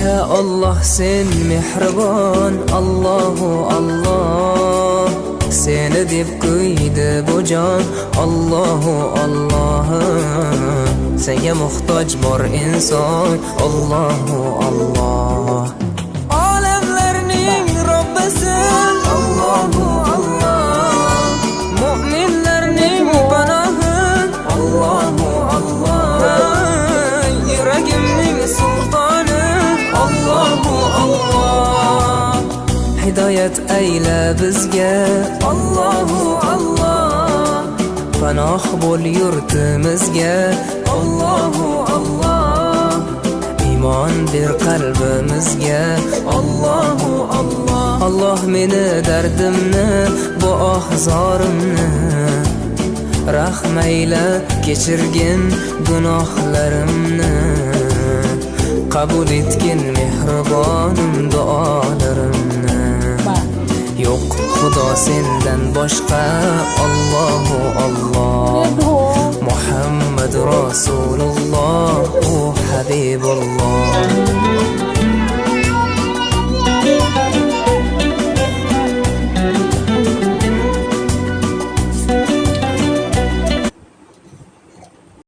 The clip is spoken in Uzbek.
Ya Allah sen mehribon, Allahu Allah. Seni deb qo'ydi bu jon, Allahu Allah. Senga muhtoj bor inson, Allahu Allah. Olamlarning Robbisin, Allahu Allah. Mu'minlarning panohi, Allahu Allah. Yuragimning sultoni, Allahu Allah. Hidoyat ayla bizga, Allahu Allah. Panoh bo'l yurtimizga, Allahu Allah. Iymon ber qalbimizga, Allahu Allah. Allah meni dardimni, bu ohzorimni rahmayla kechirgin gunohlarimni. Qabul etgin mehribonim duolarimni. Yo'q Xudo sendan boshqa, Allahu Allah. Muhammad Rasululloh, u Habibulloh.